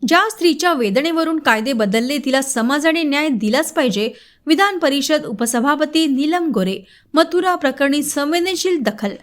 ज्या स्त्रीच्या वेदनेवरून कायदे बदलले तिला समाजाने न्याय दिलाच पाहिजे. विधान परिषद उपसभापती नीलम गोरे. मथुरा प्रकरणी संवेदनशील दखल.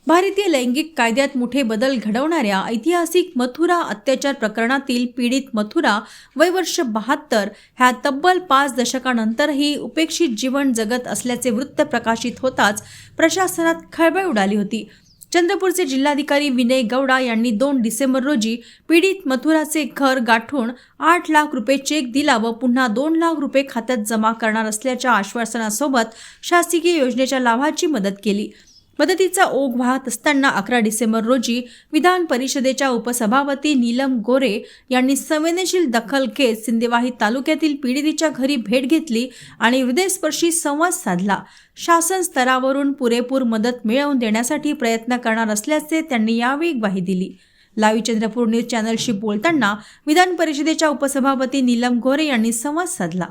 भारतीय लैंगिक कायद्यात मोठे बदल घडवणाऱ्या ऐतिहासिक मथुरा अत्याचार प्रकरणातील पीडित मथुरा वय वर्ष 72 ह्या तब्बल 5 दशकांनंतरही उपेक्षित जीवन जगत असल्याचे वृत्त प्रकाशित होताच प्रशासनात खळबळ उडाली होती. चंद्रपूरचे जिल्हाधिकारी विनय गौडा यांनी 2 डिसेंबर रोजी पीडित मथुराचे घर गाठून 8 लाख रुपये चेक दिला व पुन्हा 2 लाख रुपये खात्यात जमा करणार असल्याच्या आश्वासनासोबत शासकीय योजनेच्या लाभाची मदत केली. मदतीचा ओघ वाहत असताना 11 डिसेंबर रोजी विधान परिषदेच्या उपसभापती नीलम गोरे यांनी संवेदनशील दखल घेत सिंदेवाही तालुक्यातील पीडितेच्या घरी भेट घेतली आणि हृदयस्पर्शी संवाद साधला. शासन स्तरावरून पुरेपूर मदत मिळवून देण्यासाठी प्रयत्न करणार असल्याचे त्यांनी यावेळी ग्वाही दिली. लाईव्ह चंद्रपूर न्यूज चॅनलशी बोलताना विधान परिषदेच्या उपसभापती नीलम गोरे यांनी संवाद साधला.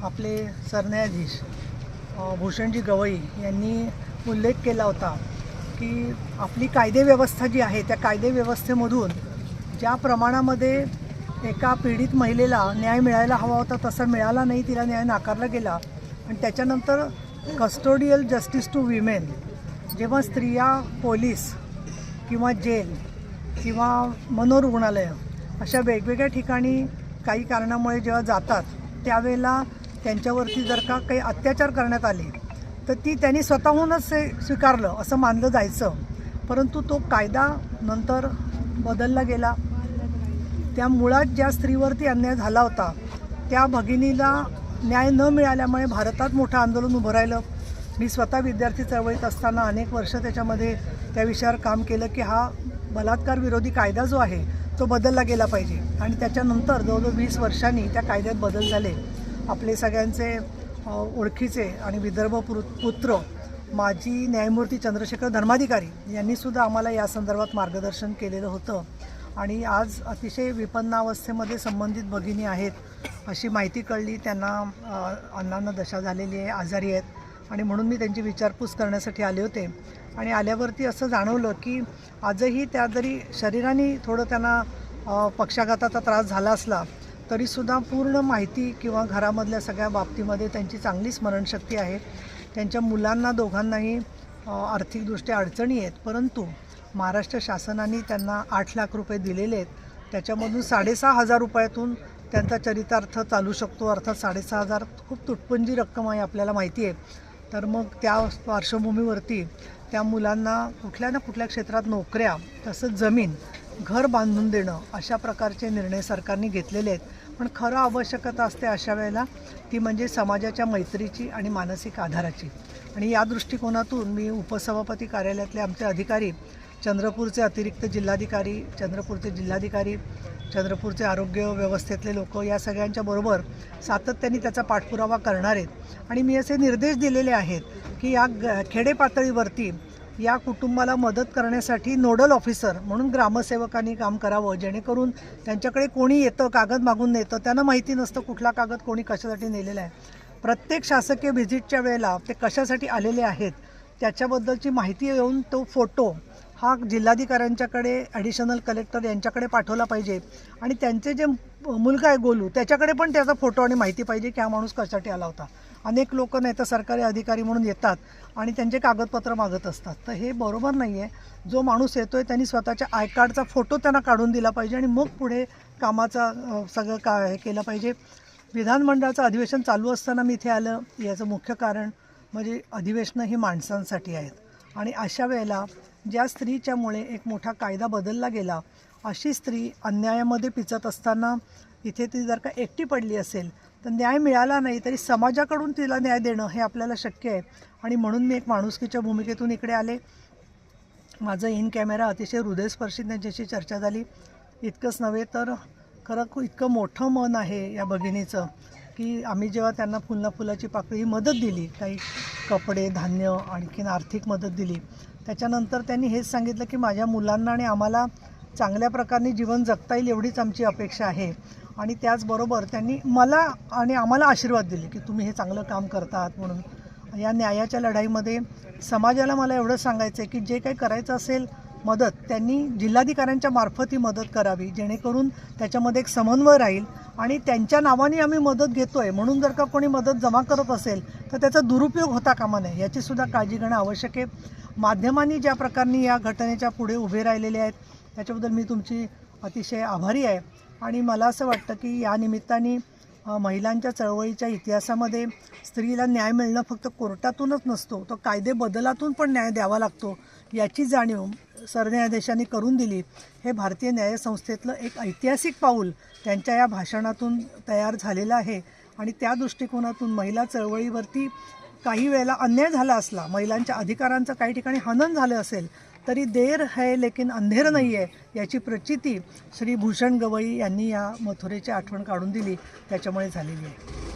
आपले सरन्यायाधीश भूषणजी गवई यांनी उल्लेख केला होता की आपली कायदेव्यवस्था जी आहे त्या कायदेव्यवस्थेमधून ज्या प्रमाणामध्ये एका पीडित महिलेला न्याय मिळायला हवा होता तसा मिळाला नाही, तिला न्याय नाकारला गेला. आणि त्याच्यानंतर कस्टोडियल जस्टिस टू विमेन, जेव्हा स्त्रिया पोलीस किंवा जेल किंवा मनोरुग्णालय अशा वेगवेगळ्या ठिकाणी काही कारणामुळे जेव्हा जातात त्यावेळेला त्यांच्यावरती जर का काही अत्याचार करण्यात आले तर ती त्यांनी स्वतःहूनच स्वीकारलं असं मानलं जायचं. परंतु तो कायदा नंतर बदलला गेला. त्या मुळात ज्या स्त्रीवरती अन्याय झाला होता त्या भगिनीला न्याय न मिळाल्यामुळे भारतात मोठं आंदोलन उभं राहिलं. मी स्वतः विद्यार्थी चळवळीत असताना अनेक वर्ष त्याच्यामध्ये त्या विषयावर काम केलं की हा बलात्कार विरोधी कायदा जो आहे तो बदलला गेला पाहिजे. आणि त्याच्यानंतर जवळजवळ 20 वर्षांनी त्या कायद्यात बदल झाले. आपले सगळ्यांचे ओळखीचे आणि विदर्भ पुत्र माजी न्यायमूर्ती चंद्रशेखर धर्माधिकारी यांनीसुद्धा आम्हाला या संदर्भात मार्गदर्शन केलेलं होतं. आणि आज अतिशय विपन्नावस्थेमध्ये संबंधित भगिनी आहेत अशी माहिती कळली. त्यांना अन्नान्न दशा झालेली आहे, आजारी आहेत आणि म्हणून मी त्यांची विचारपूस करण्यासाठी आले होते. आणि आल्यावरती असं जाणवलं की आजही त्या जरी शरीराने थोडं त्यांना पक्षाघाताचा त्रास झाला असला तरीसुद्धा पूर्ण माहिती किंवा घरामधल्या सगळ्या बाबतीमध्ये त्यांची चांगली स्मरणशक्ती आहे. त्यांच्या मुलांना दोघांनाही आर्थिकदृष्ट्या अडचणी आहेत, परंतु महाराष्ट्र शासनाने त्यांना 8 लाख रुपये दिलेले आहेत. त्याच्यामधून 6,500 रुपयातून त्यांचा चरितार्थ चालू शकतो. अर्थात 6,500 खूप तुटपुंजी रक्कम आहे, आपल्याला माहिती आहे. तर मग त्या पार्श्वभूमीवरती त्या मुलांना कुठल्या ना कुठल्या क्षेत्रात नोकऱ्या तसंच जमीन घर बांधून देणं अशा प्रकारचे निर्णय सरकारने घेतलेले आहेत. पण खरं आवश्यकता असते अशा वेळेला ती म्हणजे समाजाच्या मैत्रीची आणि मानसिक आधाराची. आणि या दृष्टिकोनातून मी उपसभापती कार्यालयातले आमचे अधिकारी, चंद्रपूरचे अतिरिक्त जिल्हाधिकारी, चंद्रपूरचे आरोग्य व्यवस्थेतले लोक या सगळ्यांच्या बरोबर सातत्याने त्याचा पाठपुरावा करणार आहेत. आणि मी असे निर्देश दिलेले आहेत की या खेडे पातळीवरती या कुटुंबाला मदत करण्यासाठी नोडल ऑफिसर म्हणून ग्रामसेवकांनी काम करावं, जेणेकरून त्यांच्याकडे कोणी येतं कागद मागून नेतं, त्यांना माहिती नसतं कुठला कागद कोणी कशासाठी नेलेला आहे. प्रत्येक शासकीय व्हिजिटच्या वेळेला ते कशासाठी आलेले आहेत त्याच्याबद्दलची माहिती येऊन तो फोटो हा जिल्हाधिकाऱ्यांच्याकडे, ॲडिशनल कलेक्टर यांच्याकडे पाठवला पाहिजे. आणि त्यांचे जे मुलगा आहे गोलू त्याच्याकडे पण त्याचा फोटो आणि माहिती पाहिजे की हा माणूस कशासाठी आला होता. अनेक लोक नाही तर सरकारी अधिकारी म्हणून येतात आणि त्यांचे कागदपत्र मागत असतात. तर हे बरोबर नाही आहे. जो माणूस येतो आहे त्यांनी स्वतःच्या आय कार्डचा फोटो त्यांना काढून दिला पाहिजे आणि मग पुढे कामाचा सगळं हे केलं पाहिजे. विधानमंडळाचं अधिवेशन चालू असताना मी इथे आलं याचं मुख्य कारण म्हणजे अधिवेशनं ही माणसांसाठी आहेत. आणि अशा वेळेला ज्या स्त्रीच्यामुळे एक मोठा कायदा बदलला गेला अशी स्त्री अन्यायामध्ये पिचत असताना इथे ती जर का एकटी पडली असेल तर न्याय मिळाला नाही तरी समाजाकडून तिला न्याय देणं हे आपल्याला शक्य आहे. आणि म्हणून मी एक माणुसकीच्या भूमिकेतून इकडे आले. माझं इन कॅमेरा अतिशय हृदयस्पर्शी त्यांच्याशी चर्चा झाली. इतकंच नव्हे तर खरं इतकं मोठं मन आहे या भगिनीचं की आम्ही जेव्हा त्यांना फुलाची पाकळी ही मदत दिली, काही कपडे, धान्य, आणखीन आर्थिक मदत दिली, त्याच्यानंतर त्यांनी हेच सांगितलं की माझ्या मुलांना आणि आम्हाला चांगल्या प्रकारे जीवन जगता येईल एवढीच आमची अपेक्षा आहे. आणि त्याचबरोबर त्यांनी मला आणि आम्हाला आशीर्वाद दिले की तुम्ही हे चांगलं काम करतात म्हणून. या न्यायाच्या लढाईमध्ये समाजाला मला एवढं सांगायचं आहे की जे काही करायचं असेल मदत त्यांनी जिल्हाधिकाऱ्यांच्या मार्फत ही मदत करावी, जेणेकरून त्याच्यामध्ये एक समन्वय राहील आणि त्यांच्या नावाने आम्ही मदत घेतोय म्हणून जर का कोणी मदत जमा करत असेल तर त्याचा दुरुपयोग होता कामा नये, याची सुद्धा काळजी घेणं आवश्यक आहे. माध्यमांनी ज्या प्रकारे या घटनेच्या पुढे उभे राहिलेले आहेत त्याच्याबद्दल मी तुमची अतिशय आभारी आहे. आणि मला असं वाटतं की या निमित्ताने महिलांच्या चळवळीच्या इतिहासामध्ये स्त्रीला न्याय मिळणं फक्त कोर्टातूनच नसतो, तो कायदे बदलातून पण न्याय द्यावा लागतो, याची जाणीव सरन्यायाधीशांनी करून दिली. हे भारतीय न्यायसंस्थेतलं एक ऐतिहासिक पाऊल त्यांच्या या भाषणातून तयार झालेलं आहे. आणि त्या दृष्टिकोनातून महिला चळवळीवरती काही वेळेला अन्याय झाला असला, महिलांच्या अधिकारांचं काही ठिकाणी हनन झालं असेल तरी देर है लेकिन अंधेर नाही आहे, याची प्रचिती श्री भूषण गवई यांनी या मथुरेची आठवण काढून दिली त्याच्यामुळे झालेली आहे.